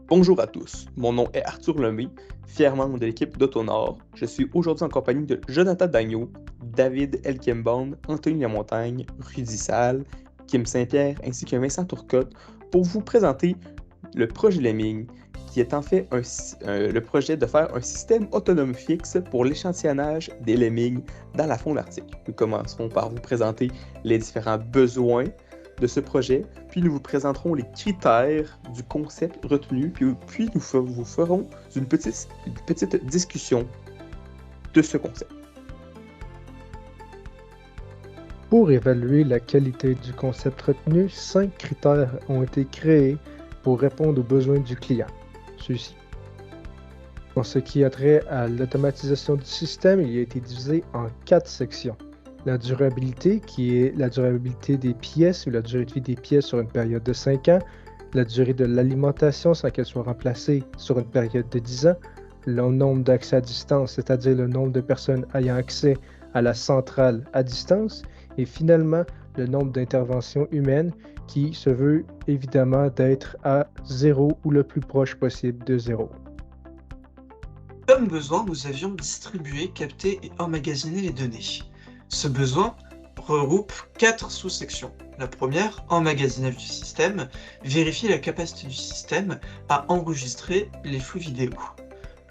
Bonjour à tous, mon nom est Arthur Lemay, fier membre de l'équipe d'Autonord. Je suis aujourd'hui en compagnie de Jonathan Dagneau, David Elkimband, Anthony Lamontagne, Rudy Salle, Kim Saint-Pierre ainsi que Vincent Tourcotte pour vous présenter le projet Lemming, qui est en fait le projet de faire un système autonome fixe pour l'échantillonnage des lemmings dans la faune arctique. Nous commencerons par vous présenter les différents besoins de ce projet, puis nous vous présenterons les critères du concept retenu, puis vous ferons une petite discussion de ce concept. Pour évaluer la qualité du concept retenu, 5 critères ont été créés pour répondre aux besoins du client. Ceux-ci. Pour ce qui a trait à l'automatisation du système, il a été divisé en 4 sections. La durabilité, qui est la durabilité des pièces ou la durée de vie des pièces sur une période de 5 ans, la durée de l'alimentation sans qu'elle soit remplacée sur une période de 10 ans, le nombre d'accès à distance, c'est-à-dire le nombre de personnes ayant accès à la centrale à distance, et finalement, le nombre d'interventions humaines qui se veut évidemment d'être à 0 ou le plus proche possible de 0. Comme besoin, nous avions distribué, capté et emmagasiné les données. Ce besoin regroupe 4 sous-sections. La première, emmagasinage du système, vérifier la capacité du système à enregistrer les flux vidéo.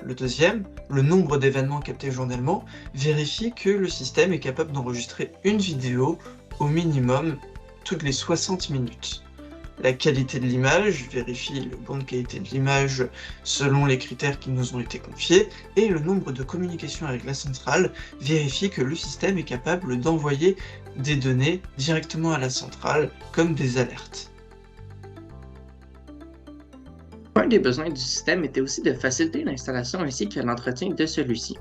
Le deuxième, le nombre d'événements captés journellement, vérifie que le système est capable d'enregistrer une vidéo au minimum toutes les 60 minutes. La qualité de l'image, vérifie le bon de qualité de l'image selon les critères qui nous ont été confiés, et le nombre de communications avec la centrale vérifie que le système est capable d'envoyer des données directement à la centrale, comme des alertes. Un des besoins du système était aussi de faciliter l'installation ainsi que l'entretien de celui-ci.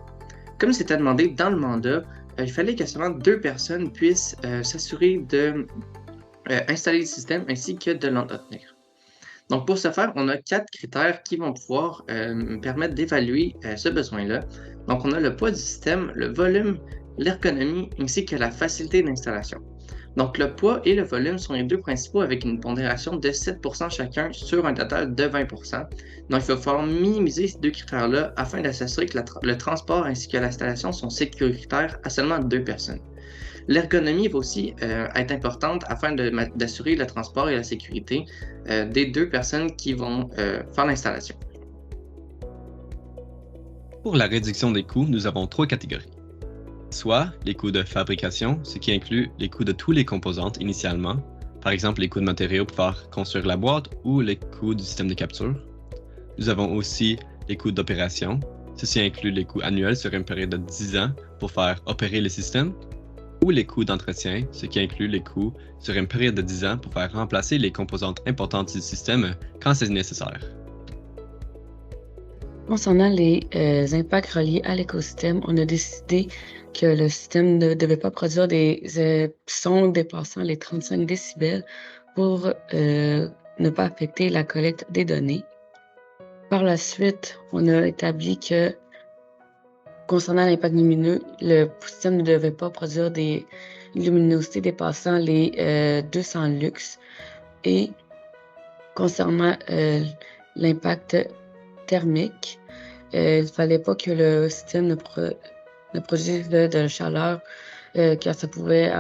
Comme c'était demandé dans le mandat, il fallait que seulement 2 personnes puissent s'assurer de installer le système ainsi que de l'entretenir. Donc pour ce faire, on a 4 critères qui vont pouvoir permettre d'évaluer ce besoin-là. Donc on a le poids du système, le volume, l'ergonomie ainsi que la facilité d'installation. Donc le poids et le volume sont les 2 principaux avec une pondération de 7% chacun sur un total de 20%. Donc il va falloir minimiser ces 2 critères-là afin de s'assurer que le transport ainsi que l'installation sont sécuritaires à seulement 2 personnes. L'ergonomie va aussi être importante afin d'assurer le transport et la sécurité des 2 personnes qui vont faire l'installation. Pour la réduction des coûts, nous avons 3 catégories. Soit les coûts de fabrication, ce qui inclut les coûts de tous les composantes initialement, par exemple les coûts de matériaux pour faire construire la boîte ou les coûts du système de capture. Nous avons aussi les coûts d'opération, ceci inclut les coûts annuels sur une période de 10 ans pour faire opérer le système, ou les coûts d'entretien, ce qui inclut les coûts sur une période de 10 ans pour faire remplacer les composantes importantes du système quand c'est nécessaire. Concernant les impacts reliés à l'écosystème, on a décidé que le système ne devait pas produire des sons dépassant les 35 décibels pour ne pas affecter la collecte des données. Par la suite, on a établi que concernant l'impact lumineux, le système ne devait pas produire des luminosités dépassant les 200 lux. Et concernant l'impact thermique, il ne fallait pas que le système ne produise de la chaleur, car ça pouvait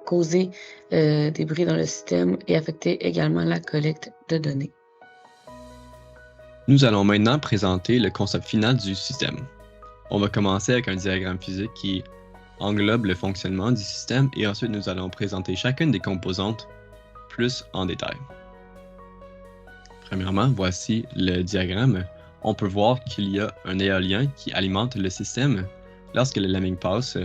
causer des bruits dans le système et affecter également la collecte de données. Nous allons maintenant présenter le concept final du système. On va commencer avec un diagramme physique qui englobe le fonctionnement du système et ensuite nous allons présenter chacune des composantes plus en détail. Premièrement, voici le diagramme. On peut voir qu'il y a un éolien qui alimente le système. Lorsque le lemming passe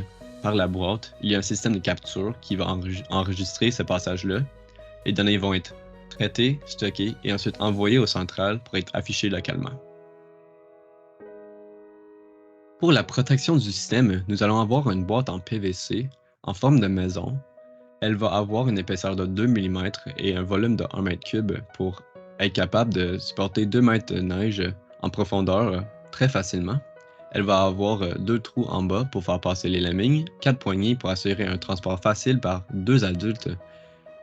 par la boîte, il y a un système de capture qui va enregistrer ce passage-là. Les données vont être traitées, stockées et ensuite envoyées aux centrales pour être affichées localement. Pour la protection du système, nous allons avoir une boîte en PVC en forme de maison. Elle va avoir une épaisseur de 2 mm et un volume de 1 m3 pour être capable de supporter 2 mètres de neige en profondeur très facilement. Elle va avoir 2 trous en bas pour faire passer les lemmings, 4 poignées pour assurer un transport facile par 2 adultes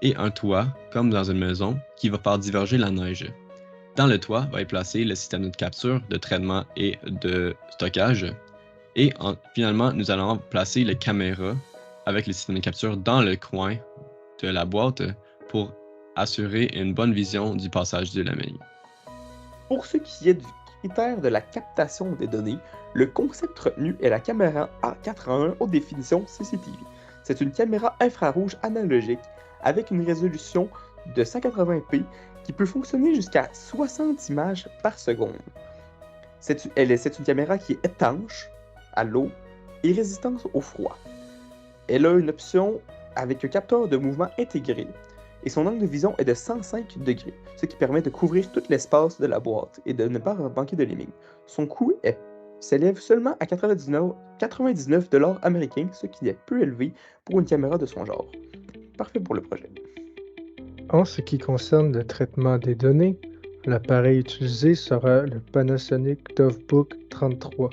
et un toit, comme dans une maison, qui va faire diverger la neige. Dans le toit va être placé le système de capture, de traitement et de stockage. Et finalement, nous allons placer les caméras avec le système de capture dans le coin de la boîte pour assurer une bonne vision du passage du lemming. Pour ce qui est du critère de la captation des données, le concept retenu est la caméra A411 haute définition CCTV. C'est une caméra infrarouge analogique avec une résolution de 180p qui peut fonctionner jusqu'à 60 images par seconde. C'est une caméra qui est étanche à l'eau et résistante au froid. Elle a une option avec un capteur de mouvement intégré et son angle de vision est de 105 degrés, ce qui permet de couvrir tout l'espace de la boîte et de ne pas manquer de lemming. Son coût s'élève seulement à 99 $ américains, ce qui est peu élevé pour une caméra de son genre. Parfait pour le projet. En ce qui concerne le traitement des données, l'appareil utilisé sera le Panasonic Toughbook 33.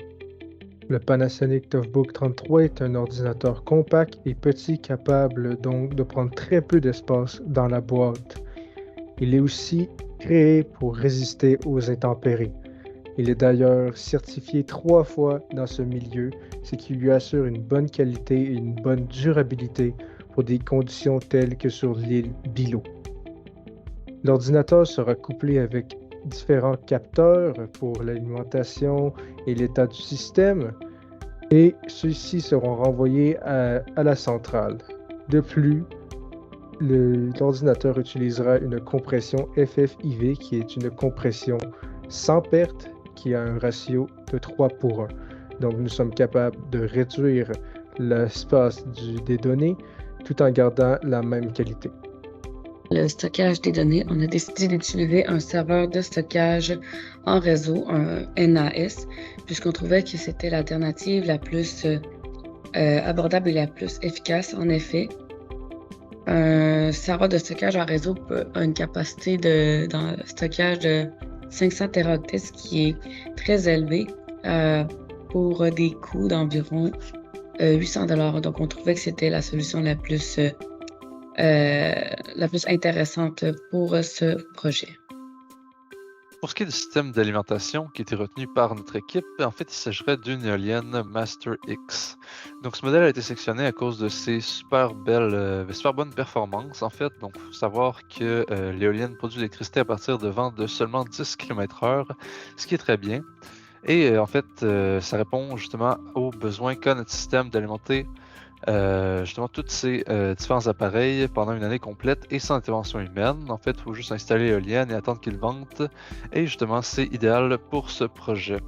Le Panasonic Toughbook 33 est un ordinateur compact et petit capable donc de prendre très peu d'espace dans la boîte. Il est aussi créé pour résister aux intempéries. Il est d'ailleurs certifié 3 fois dans ce milieu, ce qui lui assure une bonne qualité et une bonne durabilité pour des conditions telles que sur l'île Bilo. L'ordinateur sera couplé avec différents capteurs pour l'alimentation et l'état du système, et ceux-ci seront renvoyés à la centrale. De plus, l'ordinateur utilisera une compression FFIV qui est une compression sans perte qui a un ratio de 3:1. Donc nous sommes capables de réduire l'espace des données tout en gardant la même qualité. Le stockage des données, on a décidé d'utiliser un serveur de stockage en réseau, un NAS, puisqu'on trouvait que c'était l'alternative la plus abordable et la plus efficace. En effet, un serveur de stockage en réseau a une capacité de stockage de 500 Teraoctets, ce qui est très élevé pour des coûts d'environ 800 $. Donc, on trouvait que c'était la solution la plus intéressante pour ce projet. Pour ce qui est du système d'alimentation qui était retenu par notre équipe, en fait, il s'agirait d'une éolienne Master X. Donc, ce modèle a été sélectionné à cause de ses super bonnes performances, en fait. Donc, il faut savoir que l'éolienne produit l'électricité à partir de vents de seulement 10 km/h, ce qui est très bien. Et en fait, ça répond justement aux besoins qu'a notre système d'alimenter justement tous ces différents appareils pendant une année complète et sans intervention humaine. En fait, il faut juste installer l'éolienne et attendre qu'il vente. Et justement, c'est idéal pour ce projet.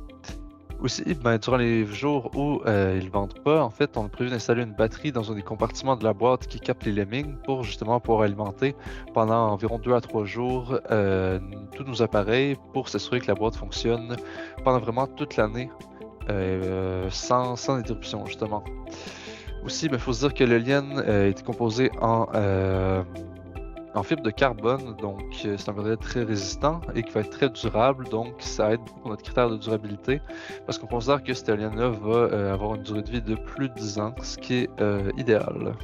Aussi, durant les jours où ils ne vendent pas, en fait, on a prévu d'installer une batterie dans un des compartiments de la boîte qui capte les lemmings pour justement pouvoir alimenter pendant environ 2 à 3 jours tous nos appareils pour s'assurer que la boîte fonctionne pendant vraiment toute l'année sans interruption, justement. Aussi, il faut se dire que l'éolienne est composée en fibre de carbone, donc c'est un matériel très résistant et qui va être très durable, donc ça aide pour notre critère de durabilité parce qu'on considère que cette éolienne-là va avoir une durée de vie de plus de 10 ans, ce qui est idéal.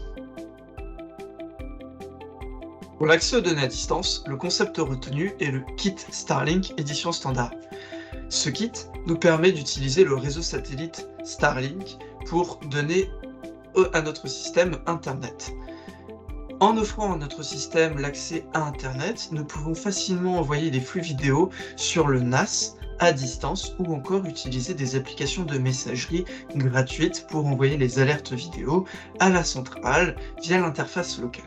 Pour l'accès aux données à distance, le concept retenu est le kit Starlink édition standard. Ce kit nous permet d'utiliser le réseau satellite Starlink pour donner à notre système Internet. En offrant à notre système l'accès à Internet, nous pouvons facilement envoyer des flux vidéo sur le NAS à distance ou encore utiliser des applications de messagerie gratuites pour envoyer les alertes vidéo à la centrale via l'interface locale.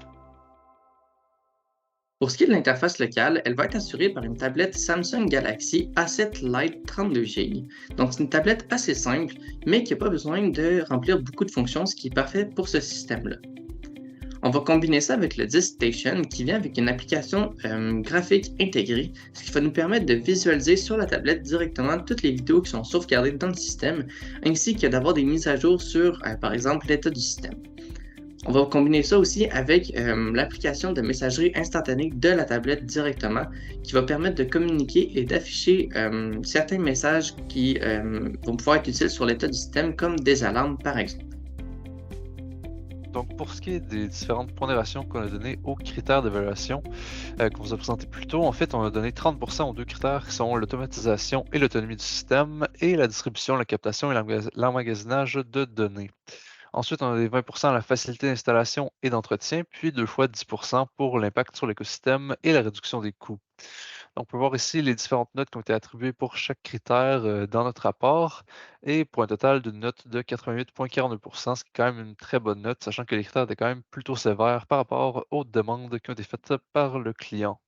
Pour ce qui est de l'interface locale, elle va être assurée par une tablette Samsung Galaxy A7 Lite 32 Go. Donc c'est une tablette assez simple, mais qui n'a pas besoin de remplir beaucoup de fonctions, ce qui est parfait pour ce système-là. On va combiner ça avec le Disk Station qui vient avec une application graphique intégrée, ce qui va nous permettre de visualiser sur la tablette directement toutes les vidéos qui sont sauvegardées dans le système, ainsi que d'avoir des mises à jour sur, par exemple, l'état du système. On va combiner ça aussi avec l'application de messagerie instantanée de la tablette directement, qui va permettre de communiquer et d'afficher certains messages qui vont pouvoir être utiles sur l'état du système, comme des alarmes par exemple. Donc, pour ce qui est des différentes pondérations qu'on a données aux critères d'évaluation qu'on vous a présenté plus tôt, en fait, on a donné 30% aux deux critères qui sont l'automatisation et l'autonomie du système et la distribution, la captation et l'emmagasinage de données. Ensuite, on a les 20% à la facilité d'installation et d'entretien, puis 2 fois 10% pour l'impact sur l'écosystème et la réduction des coûts. On peut voir ici les différentes notes qui ont été attribuées pour chaque critère dans notre rapport et pour un total d'une note de 88,42%, ce qui est quand même une très bonne note, sachant que les critères étaient quand même plutôt sévères par rapport aux demandes qui ont été faites par le client.